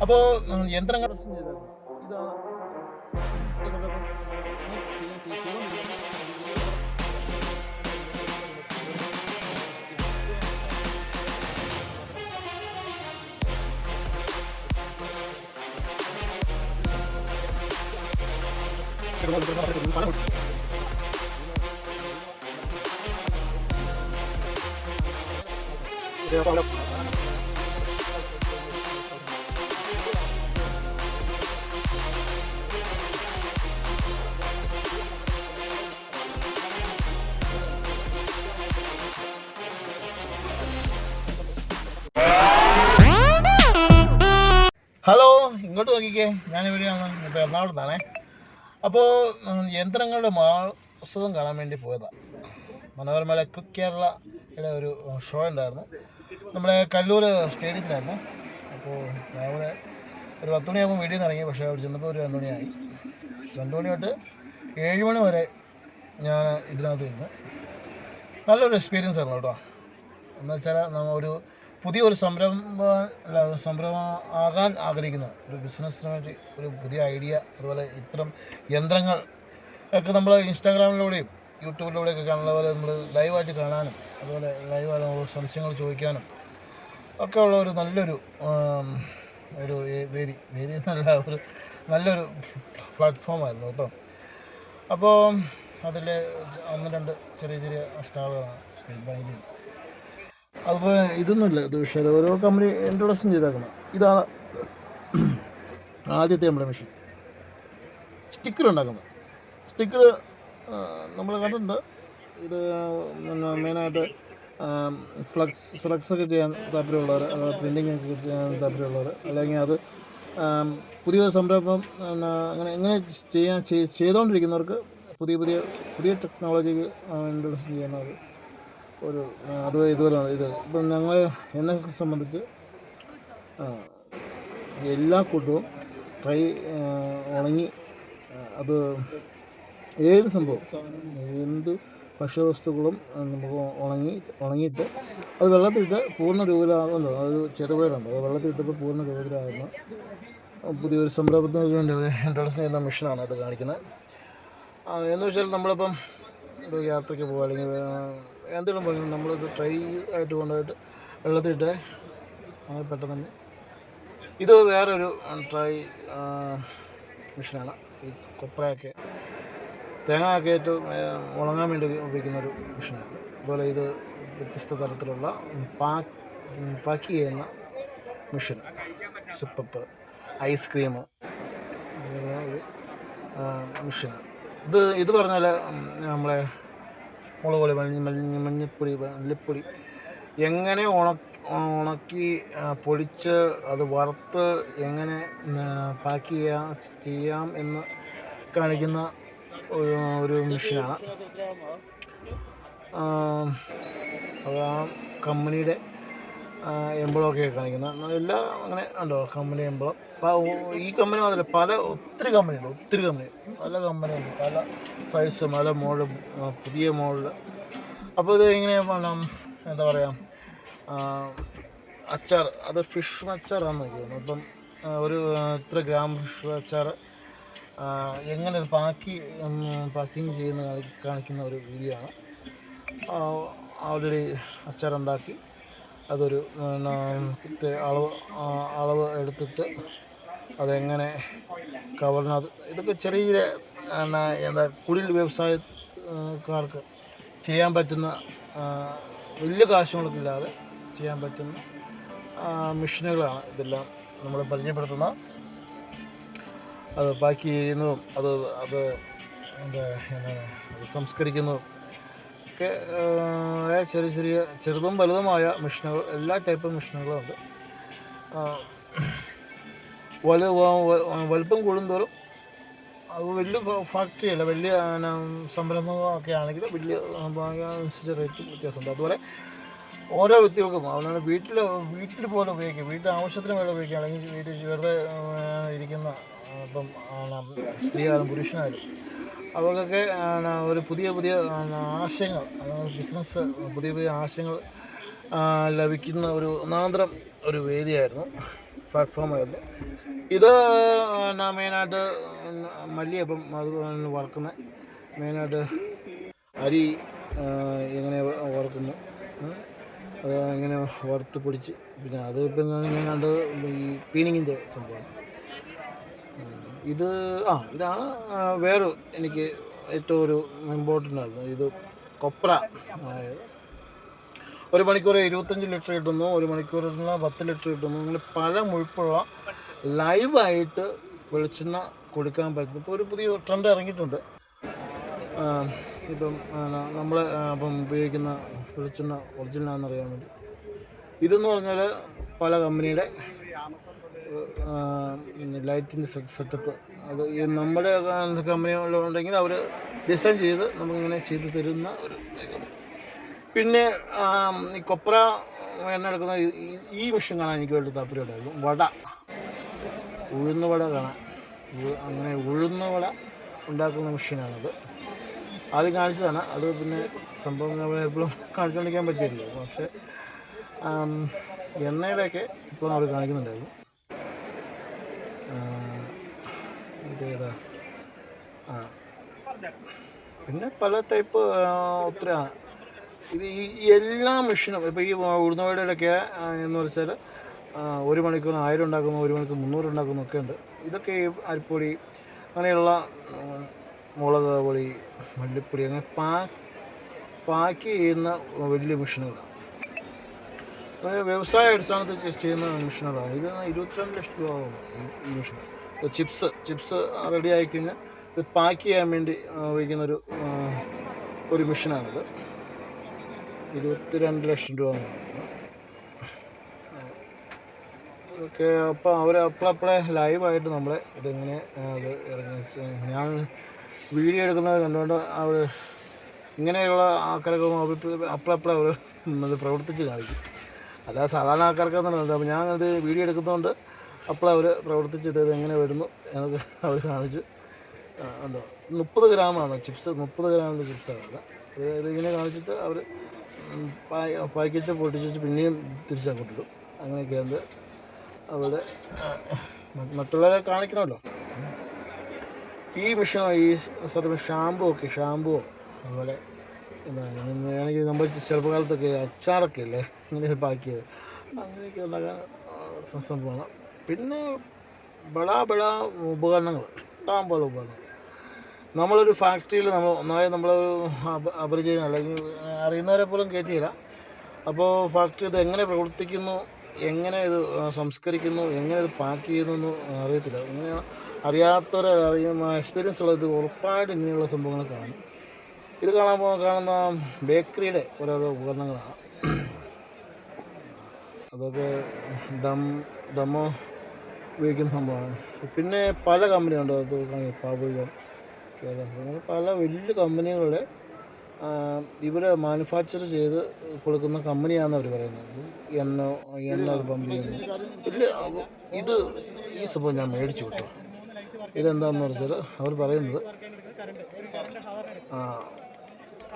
അപ്പോൾ യന്ത്രങ്ങൾ ഇതാണ് ഹലോ, ഇങ്ങോട്ട് നോക്കിക്കേ. ഞാനിവിടെയാണ്, ഇപ്പോൾ എറണാകുളത്താണേ. അപ്പോൾ യന്ത്രങ്ങളുടെ മാസുഖം കാണാൻ വേണ്ടി പോയതാണ്. മനോരമയിലെ ക്വിക്ക് കേരളയുടെ ഒരു ഷോ ഉണ്ടായിരുന്നു, നമ്മുടെ കല്ലൂർ സ്റ്റേഡിയത്തിലായിരുന്നു. അപ്പോൾ രാവിലെ ഒരു 10 മണിയാകുമ്പോൾ വീട്ടിൽ നിന്ന് ഇറങ്ങി. പക്ഷേ അവിടെ ചെന്നപ്പോൾ ഒരു 2 മണിയായി. 2 മണി തൊട്ട് 7 മണി വരെ ഞാൻ ഇതിനകത്ത് ഇരുന്നു. നല്ലൊരു എക്സ്പീരിയൻസ് ആയിരുന്നു കേട്ടോ. എന്ന് വെച്ചാൽ നമ്മൾ ഒരു പുതിയൊരു സംരംഭം ആകാൻ ആഗ്രഹിക്കുന്ന ഒരു ബിസിനസ്സിന് വേണ്ടി ഒരു പുതിയ ഐഡിയ, അതുപോലെ ഇത്തരം യന്ത്രങ്ങൾ ഒക്കെ നമ്മൾ ഇൻസ്റ്റാഗ്രാമിലൂടെയും യൂട്യൂബിലൂടെയൊക്കെ കാണുന്ന പോലെ നമ്മൾ ലൈവായിട്ട് കാണാനും, അതുപോലെ ലൈവായിട്ട് സംശയങ്ങൾ ചോദിക്കാനും ഒക്കെ ഉള്ള ഒരു നല്ലൊരു വേദി എന്നല്ല, ഒരു നല്ലൊരു പ്ലാറ്റ്ഫോമായിരുന്നു കേട്ടോ. അപ്പോൾ അതിൽ 1-2 ചെറിയ സ്റ്റാളുകളാണ് സ്റ്റേറ്റ് ബാങ്കിൽ. അതുപോലെ ഇതൊന്നുമില്ല, ഇത് പക്ഷേ ഓരോ കമ്പനി ഇൻട്രൊഡക്ഷൻ ചെയ്തേക്കണം. ഇതാണ് ആദ്യത്തെ നമ്മുടെ മെഷീൻ, സ്റ്റിക്കർ ഉണ്ടാക്കുന്നത്. സ്റ്റിക്കർ നമ്മൾ കണ്ടിട്ടുണ്ട്. ഇത് മെയിനായിട്ട് ഫ്ലക്സൊക്കെ ചെയ്യാൻ താല്പര്യമുള്ളവർ, പ്രിൻറ്റിങ് ഒക്കെ ചെയ്യാൻ താല്പര്യമുള്ളവർ, അല്ലെങ്കിൽ അത് പുതിയ സംരംഭം എങ്ങനെ ചെയ്തുകൊണ്ടിരിക്കുന്നവർക്ക് പുതിയ ടെക്നോളജിക്ക് ഇൻട്രൊഡക്ഷൻ ചെയ്യുന്നവർ ഒരു ഇതുപോലെ ഇപ്പം എന്നെ സംബന്ധിച്ച് എല്ലാ കൂട്ടവും ഉണങ്ങി, അത് ഏത് സംഭവം, എന്ത് ഭക്ഷ്യവസ്തുക്കളും നമുക്ക് ഉണങ്ങിയിട്ട് അത് വെള്ളത്തിലിട്ട് പൂർണ്ണ രൂപത്തിലാകുമല്ലോ. അത് ചെറുപയറുണ്ട്, അത് വെള്ളത്തിലിട്ടപ്പോൾ പൂർണ്ണ രൂപത്തിലാകുന്ന പുതിയൊരു സംരംഭത്തിന് വേണ്ടി അവർ ഇൻട്രൊഡക്ഷൻ ചെയ്യുന്ന മെഷീനാണ് അത് കാണിക്കുന്നത്. എന്ന് വെച്ചാൽ നമ്മളിപ്പം ഒരു യാത്രയ്ക്ക് പോകുക, അല്ലെങ്കിൽ എന്തെങ്കിലും പറഞ്ഞു നമ്മളിത് ട്രൈ ആയിട്ട് കൊണ്ടുപോയിട്ട് വെള്ളത്തിലിട്ട് പെട്ടെന്ന് തന്നെ. ഇത് വേറൊരു ട്രൈ മെഷീനാണ്. ഈ കൊപ്രയൊക്കെ തേങ്ങയൊക്കെ ആയിട്ട് ഉണങ്ങാൻ വേണ്ടി ഉപയോഗിക്കുന്നൊരു മെഷീനാണ്. അതുപോലെ ഇത് വ്യത്യസ്ത തരത്തിലുള്ള പാക്ക് ചെയ്യുന്ന മെഷീൻ, സിപ്പപ്പ്, ഐസ്ക്രീം, ഒരു മെഷീനാണ് ഇത് പറഞ്ഞാൽ നമ്മളെ മുളക് പൊടി, മഞ്ഞപ്പൊടി, മല്ലിപ്പൊടി എങ്ങനെ ഉണക്കി പൊടിച്ച് അത് വറുത്ത് എങ്ങനെ പാക്ക് ചെയ്യാം എന്ന് കാണിക്കുന്ന ഒരു മെഷീനാണ്. അത് ആ കമ്പനിയുടെ എംബ്ലമൊക്കെ കാണിക്കുന്ന എല്ലാം അങ്ങനെ ഉണ്ടോ, കമ്പനി എംബ്ലം. ഈ കമ്പനി മാത്രമല്ല, ഒത്തിരി കമ്പനിയുണ്ട്, പല കമ്പനിയുണ്ട്, പല സൈസ്, പല മോഡൽ, പുതിയ മോഡൽ. അപ്പോൾ ഇത് ഇങ്ങനെ എന്താ പറയുക, അച്ചാർ, അത് ഫിഷ് അച്ചാറാണെന്ന് തോന്നുന്നു. അപ്പം ഒരു ഇത്ര ഗ്രാം ഫിഷ് അച്ചാർ എങ്ങനെ ഇത് പാക്കിങ് ചെയ്യുന്ന കാണിക്കുന്ന ഒരു വീഡിയോ ആണ്. ഓൾറെഡി അച്ചാറുണ്ടാക്കി അതൊരു അളവ് എടുത്തിട്ട് അതെങ്ങനെ കവറിനകത്ത്, ഇതൊക്കെ ചെറിയ എന്താ കുടിൽ വ്യവസായക്കാർക്ക് ചെയ്യാൻ പറ്റുന്ന, വലിയ കാശുകൾക്കില്ലാതെ ചെയ്യാൻ പറ്റുന്ന മെഷീനുകളാണ് ഇതെല്ലാം നമ്മൾ പരിചയപ്പെടുത്തുന്ന. അത് പാക്ക് ചെയ്യുന്നതും അത് എന്താ സംസ്കരിക്കുന്നതും ഒക്കെ ചെറുതും വലുതുമായ മെഷീനുകൾ, എല്ലാ ടൈപ്പ് മെഷീനുകളും ഉണ്ട്. വലുപ്പം കൂടുന്തോറും അത് വലിയ ഫാക്ടറി അല്ല, വലിയ സംരംഭങ്ങളൊക്കെ ആണെങ്കിൽ വലിയ അനുസരിച്ച് റേറ്റും വ്യത്യാസമുണ്ട്. അതുപോലെ ഓരോ വ്യക്തികൾക്കും അവനാണ് വീട്ടിൽ പോലെ ഉപയോഗിക്കുക, വീട്ടിൽ ആവശ്യത്തിന് പോലെ ഉപയോഗിക്കുക, അല്ലെങ്കിൽ വീട്ടിൽ വെറുതെ ഇരിക്കുന്ന ഇപ്പം സ്ത്രീയായാലും പുരുഷനായാലും അവർക്കൊക്കെ ഒരു പുതിയ ആശയങ്ങൾ, ബിസിനസ് പുതിയ ആശയങ്ങൾ ലഭിക്കുന്ന ഒരു ഒന്നാന്തരം ഒരു വേദിയായിരുന്നു. പ്ലാറ്റ്ഫോമായിരുന്നു. ഇത് മെയിനായിട്ട് മല്ലിയപ്പം അത് വറുക്കുന്നത്, മെയിനായിട്ട് അരി എങ്ങനെ വറുക്കുന്നു, അത് എങ്ങനെ വറുത്ത് പൊടിച്ച്, പിന്നെ അത് ഇപ്പം ഞാൻ കണ്ടത് ഈ പീനിങ്ങിൻ്റെ സംഭവമാണ്. ഇതാണ് വേറെ എനിക്ക് ഏറ്റവും ഒരു ഇമ്പോർട്ടൻ്റ് ആയിരുന്നു. ഇത് കൊപ്ര, അതായത് 1 മണിക്കൂർ 25 ലിറ്റർ കിട്ടുന്നു, 1 മണിക്കൂറിന് 10 ലിറ്റർ കിട്ടുന്നു. അങ്ങനെ പല മുഴുപ്പുള്ള ലൈവായിട്ട് വെളിച്ചെണ്ണ കൊടുക്കാൻ പറ്റുന്നു. ഇപ്പോൾ ഒരു പുതിയ ട്രെൻഡ് ഇറങ്ങിയിട്ടുണ്ട്. ഇപ്പം ഇപ്പം ഉപയോഗിക്കുന്ന വെളിച്ചെണ്ണ ഒറിജിനലാണെന്ന് അറിയാൻ വേണ്ടി. ഇതെന്ന് പറഞ്ഞാൽ പല കമ്പനിയുടെ ലൈറ്റിൻ്റെ സെറ്റപ്പ്, അത് ഈ നമ്മുടെ കമ്പനികളുണ്ടെങ്കിൽ അവർ ഡിസൈൻ ചെയ്ത് നമുക്കിങ്ങനെ ചെയ്ത് തരുന്ന ഒരു. പിന്നെ ഈ കൊപ്ര എണ്ണ എടുക്കുന്ന ഈ മെഷീൻ കാണാൻ എനിക്ക് വലിയ താല്പര്യമുണ്ടായിരുന്നു. ഉഴുന്ന് വട കാണാൻ, അങ്ങനെ ഉഴുന്ന് വട ഉണ്ടാക്കുന്ന മെഷീനാണത്. ആദ്യം കാണിച്ചതാണ് അത്. പിന്നെ സംഭവം എപ്പോഴും കാണിച്ചുകൊണ്ടിരിക്കാൻ പറ്റില്ലല്ലോ, പക്ഷേ എണ്ണയുടെയൊക്കെ ഇപ്പോൾ അവർ കാണിക്കുന്നുണ്ടായിരുന്നു. ഇതേതാ, പിന്നെ പല ടൈപ്പ് ഒത്തിരി. ഇത് ഈ എല്ലാ മെഷീനും ഇപ്പോൾ ഈ ഉഴുന്നുവടയുടെയൊക്കെ എന്ന് വെച്ചാൽ 1 മണിക്കൂർ 1000 ഉണ്ടാക്കുന്നു, 1 മണിക്കൂർ 300 ഉണ്ടാക്കുന്നു ഒക്കെ ഉണ്ട്. ഇതൊക്കെ ഈ അരിപ്പൊടി അങ്ങനെയുള്ള മുളക് പൊടി, മല്ലിപ്പൊടി അങ്ങനെ പാക്ക് ചെയ്യുന്ന വലിയ മെഷീനുകളാണ്. വ്യവസായ അടിസ്ഥാനത്തിൽ ചെയ്യുന്ന മെഷീനുകളാണ്. ഇത് 22 ലക്ഷം രൂപ ആകുന്നു ഈ മെഷീൻ. ചിപ്സ് റെഡി ആയിക്കഴിഞ്ഞാൽ ഇത് പാക്ക് ചെയ്യാൻ വേണ്ടി ഉപയോഗിക്കുന്നൊരു മെഷീനാണിത്. 22 ലക്ഷം രൂപ. ഇതൊക്കെ അപ്പം അവർ അപ്പോഴപ്പോഴേ ലൈവായിട്ട് നമ്മളെ ഇതെങ്ങനെ അത് ഇറങ്ങി. ഞാൻ വീഡിയോ എടുക്കുന്നത് കണ്ടുകൊണ്ട് അവർ ഇങ്ങനെയുള്ള ആൾക്കാരൊക്കെ അപ്പോഴപ്പോഴേ അവർ അത് പ്രവർത്തിച്ച് കാണിക്കും. അല്ലാതെ സാധാരണ ആൾക്കാർക്കൊന്നും. അപ്പോൾ ഞാനത് വീഡിയോ എടുക്കുന്നതുകൊണ്ട് അപ്പോഴവർ പ്രവർത്തിച്ചത് എങ്ങനെ വരുന്നു എന്നൊക്കെ അവർ കാണിച്ചു. ഉണ്ടോ 30 ഗ്രാമാണ് ചിപ്സ്, 30 ഗ്രാമിൻ്റെ ചിപ്സാണ്. ഇതിങ്ങനെ കാണിച്ചിട്ട് അവർ പാക്കറ്റ് പൊട്ടിച്ചിട്ട് പിന്നെയും തിരിച്ചങ്ങോട്ടിടും. അങ്ങനെയൊക്കെയാണ് അവിടെ മറ്റുള്ളവരെ കാണിക്കണമല്ലോ. ഈ മെഷീൻ ഈ ഷാമ്പുവോ അതുപോലെ വേണമെങ്കിൽ നമ്മൾ ചെറുപ്പകാലത്തൊക്കെ അച്ചാറൊക്കെ അല്ലേ ഇങ്ങനെ പാക്ക് ചെയ്ത് അങ്ങനെയൊക്കെ ഉണ്ടാക്കാൻ സംഭവമാണ്. പിന്നെ ബള ഉപകരണങ്ങൾ, ഇഷ്ടം പോലെ ഉപകരണങ്ങൾ. നമ്മളൊരു ഫാക്ടറിയിൽ നമ്മളൊരു അപരിചയം അല്ലെങ്കിൽ അറിയുന്നവരെ പോലും കയറ്റിയില്ല. അപ്പോൾ ഫാക്ടറി ഇത് എങ്ങനെ പ്രവർത്തിക്കുന്നു, എങ്ങനെ ഇത് സംസ്കരിക്കുന്നു, എങ്ങനെ ഇത് പാക്ക് ചെയ്യുന്നു എന്ന് അറിയത്തില്ല. ഇങ്ങനെയാണ് അറിയാത്തവരറിയുന്ന എക്സ്പീരിയൻസ് ഉള്ളത് ഉറപ്പായിട്ട് ഇങ്ങനെയുള്ള സംഭവങ്ങൾ കാണും. ഇത് കാണുന്ന ബേക്കറിയുടെ ഓരോരോ ഉപകരണങ്ങളാണ്. അതൊക്കെ ഡമ്മോ ഉപയോഗിക്കുന്ന സംഭവമാണ്. പിന്നെ പല കമ്പനിയുണ്ട്. അത് പാപുകം, കേരള, പല വലിയ കമ്പനികളുടെ ഇവർ മാനുഫാക്ചർ ചെയ്ത് കൊടുക്കുന്ന കമ്പനിയാണെന്ന് അവർ പറയുന്നത്. എണ്ണ പമ്പ് ചെയ്യുന്നത്. ഈ സംഭവം ഞാൻ മേടിച്ചു കിട്ടും. ഇതെന്താണെന്ന് വെച്ചാൽ അവർ പറയുന്നത്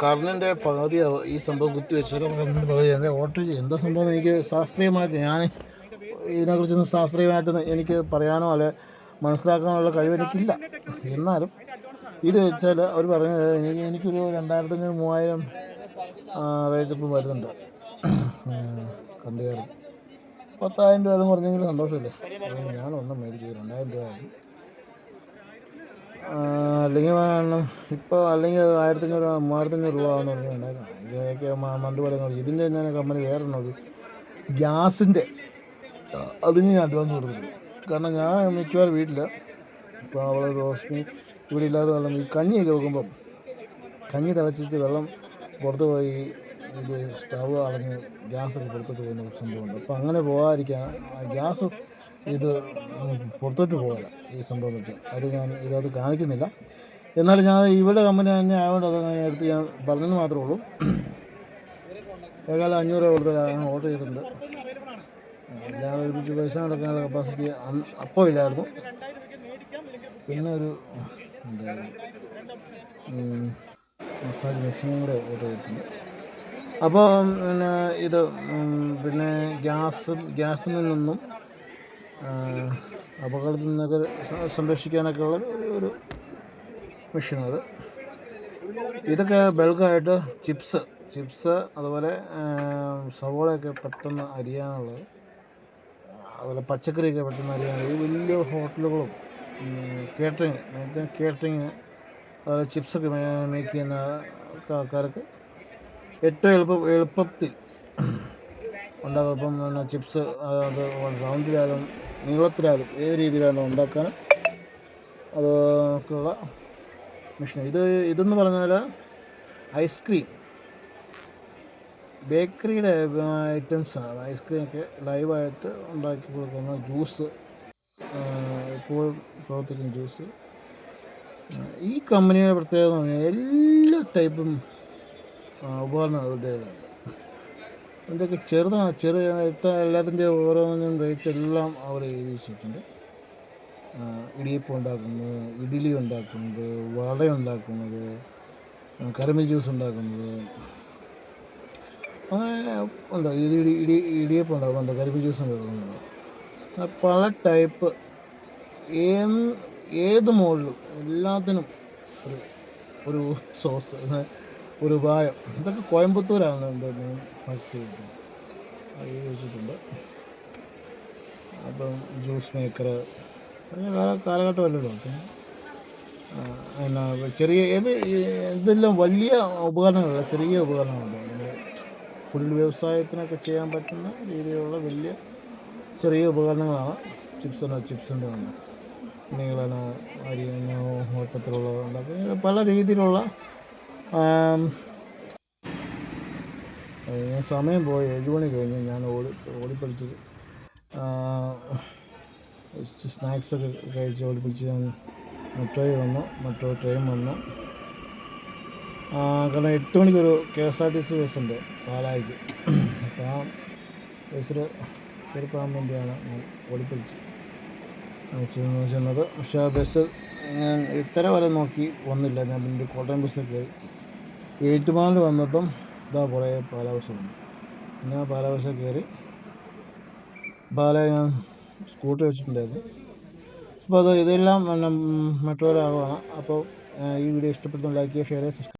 കർണൻ്റെ പകുതി ഈ സംഭവം കുത്തിവെച്ചാൽ കർണൻ്റെ പകുതി എൻ്റെ ഓർഡർ ചെയ്യും. എന്താ സംഭവം എനിക്ക് ശാസ്ത്രീയമായിട്ട് ഞാൻ ഇതിനെക്കുറിച്ചൊന്നും ശാസ്ത്രീയമായിട്ട് എനിക്ക് പറയാനോ അല്ലെ മനസ്സിലാക്കാനുള്ള കഴിവെനിക്കില്ല. എന്നാലും ഇത് വെച്ചാൽ അവർ പറയുന്നത് എനിക്കൊരു 2500-3000 റേറ്റ് ഇപ്പം വരുന്നുണ്ട്. കണ്ടു കയറി 10,000 രൂപ എന്ന് പറഞ്ഞെങ്കിൽ സന്തോഷമല്ലേ. ഞാനൊന്നും മേടിച്ചു 2000 രൂപ ആയിരുന്നു. അല്ലെങ്കിൽ ഇപ്പോൾ അല്ലെങ്കിൽ 1500-3000 രൂപ എന്ന് പറഞ്ഞാൽ ഉണ്ടാക്കണം. ഇതൊക്കെ മണ്ടുപലങ്ങൾ. ഇതിൻ്റെ ഞാൻ കമ്പനി വേറെ ഉള്ളത് ഗ്യാസിൻ്റെ, അതിന് ഞാൻ അഡ്വാൻസ് കൊടുക്കുന്നുണ്ട്. കാരണം ഞാൻ മിക്കവാറും വീട്ടിൽ ഇപ്പോൾ അവളെ റോഷ്മി ഇവിടെ ഇല്ലാതെ വെള്ളം ഈ കഞ്ഞിയൊക്കെ വെക്കുമ്പം കഞ്ഞി തിളച്ചിട്ട് വെള്ളം പുറത്ത് പോയി ഇത് സ്റ്റവ് അളഞ്ഞ് ഗ്യാസൊക്കെ പുറത്തോട്ട് പോകുന്ന സംഭവമുണ്ട്. അപ്പോൾ അങ്ങനെ പോകാതിരിക്കാൻ ഗ്യാസ് ഇത് പുറത്തോട്ട് പോകില്ല ഈ സംഭവം വെച്ച് അത് കാണിക്കുന്നില്ല. എന്നാലും ഞാൻ ഇവിടെ കമ്പനി തന്നെ ആയതുകൊണ്ട് അത് എടുത്ത് ഞാൻ പറഞ്ഞെന്ന് മാത്രമേ ഉള്ളൂ. ഏകാലം 500 രൂപ കൊടുത്ത് ഓർഡർ ചെയ്തിട്ടുണ്ട്. എല്ലാം ഒരുമിച്ച് പൈസ നടക്കാനുള്ള കപ്പാസിറ്റി അപ്പോൾ ഇല്ലായിരുന്നു. പിന്നെ ഒരു മസാജ് മെഷീനും കൂടെ ഓർഡർ ചെയ്തിട്ടുണ്ട്. അപ്പോൾ പിന്നെ ഇത് പിന്നെ ഗ്യാസിൽ നിന്നും അപകടത്തിൽ നിന്നൊക്കെ സംരക്ഷിക്കാനൊക്കെ ഉള്ള ഒരു മെഷീനത്. ഇതൊക്കെ ബൾക്കായിട്ട് ചിപ്സ് അതുപോലെ സവോളയൊക്കെ പെട്ടെന്ന് അരിയാനുള്ളത്, അതുപോലെ പച്ചക്കറിയൊക്കെ പെട്ടെന്ന് അരിയാനുള്ളത്. ഈ വലിയ ഹോട്ടലുകളും കേറ്ററിങ് അതുപോലെ ചിപ്സൊക്കെ മേക്ക് ചെയ്യുന്ന ആൾക്കാർക്ക് ഏറ്റവും എളുപ്പത്തിൽ ഉണ്ടാകും. ഇപ്പം പിന്നെ ചിപ്സ് അത് റൗണ്ടിലായാലും നീളത്തിലായാലും ഏത് രീതിയിലാണ് ഉണ്ടാക്കാനും അതൊക്കെയുള്ള മെഷീൻ. ഇതെന്ന് പറഞ്ഞാൽ ഐസ്ക്രീം ബേക്കറിയുടെ ഐറ്റംസാണ്. ഐസ്ക്രീമൊക്കെ ലൈവായിട്ട് ഉണ്ടാക്കി കൊടുക്കുന്ന ജ്യൂസ്, എപ്പോഴും പ്രവർത്തിക്കുന്ന ജ്യൂസ്. ഈ കമ്പനിയുടെ പ്രത്യേകത എന്ന് പറഞ്ഞാൽ എല്ലാ ടൈപ്പും ഉപകരണം അവരുടേതാണ്. എന്തൊക്കെ എല്ലാത്തിൻ്റെ ഓരോന്നിനും റേറ്റ് എല്ലാം അവർ എഴുതി വെച്ചിട്ടുണ്ട്. ഇടിയപ്പം ഉണ്ടാക്കുന്നത്, ഇഡ്ഡലി ഉണ്ടാക്കുന്നത്, വട ഉണ്ടാക്കുന്നത്, കരിമ്പ് ജ്യൂസ് ഉണ്ടാക്കുന്നത്, അങ്ങനെ ഉണ്ട്. ഇടിയപ്പം ഉണ്ടാക്കുന്നുണ്ട്, കരിമ്പ് ജ്യൂസ് ഉണ്ടാക്കുന്നുണ്ട്. പല ടൈപ്പ് ഏത് മോഡലും എല്ലാത്തിനും ഒരു സോസ്, ഒരു ഉപായം. ഇതൊക്കെ കോയമ്പത്തൂരാണ് എൻ്റെ മെയിൻ ഫാക്ടറി വെച്ചിട്ടുണ്ട്. അപ്പം ജ്യൂസ് മേക്കർ കാലഘട്ടമല്ലല്ലോ. പിന്നെ ചെറിയ ഇതെല്ലാം വലിയ ഉപകരണങ്ങളല്ല, ചെറിയ ഉപകരണങ്ങളുണ്ട്. നമ്മൾ പുല്ല് വ്യവസായത്തിനൊക്കെ ചെയ്യാൻ പറ്റുന്ന രീതിയിലുള്ള വലിയ ചെറിയ ഉപകരണങ്ങളാണ് ചിപ്സിൻ്റെ ഉണ്ട്. നീളന അരിയുന്ന ഓട്ടത്തിലുള്ള ഉണ്ടാക്കുക, പല രീതിയിലുള്ള. സമയം പോയി 7 മണി കഴിഞ്ഞ് ഞാൻ ഓടിപ്പിടിച്ചത്. സ്നാക്സൊക്കെ കഴിച്ച് ഓടിപ്പിടിച്ച് ഞാൻ മെട്രോ ട്രെയിൻ വന്നു. കാരണം 8 മണിക്കൊരു KSRTC ബസ്സുണ്ട് പാലായിക്ക്. അപ്പോൾ ആ ബസ്സിൽ കയറി പോകാൻ വേണ്ടിയാണ് ഞാൻ ഓടിപ്പിടിച്ച് ചെന്നത്. പക്ഷേ ആ ബസ് ഞാൻ 8:30 വരെ നോക്കി വന്നില്ല. ഞാൻ പിന്നെ കോട്ടയം ബസ്സിൽ കയറി ഏറ്റുമാനൂർ വന്നപ്പം ഇതാ കുറേ പാലാബസ് വന്നു. പിന്നെ ആ പാലാബസ്സിൽ കയറി ഞാൻ സ്കൂട്ടർ വെച്ചിട്ടുണ്ടായിരുന്നു. അപ്പോൾ ഇതെല്ലാം പിന്നെ മെട്രോയിലാകുവാണ്. അപ്പോൾ ഈ വീഡിയോ ഇഷ്ടപ്പെടുന്ന ലൈക്ക് ചെയ്യുക, ഷെയർ ചെയ്യുക, സബ്സ്ക്രൈബ്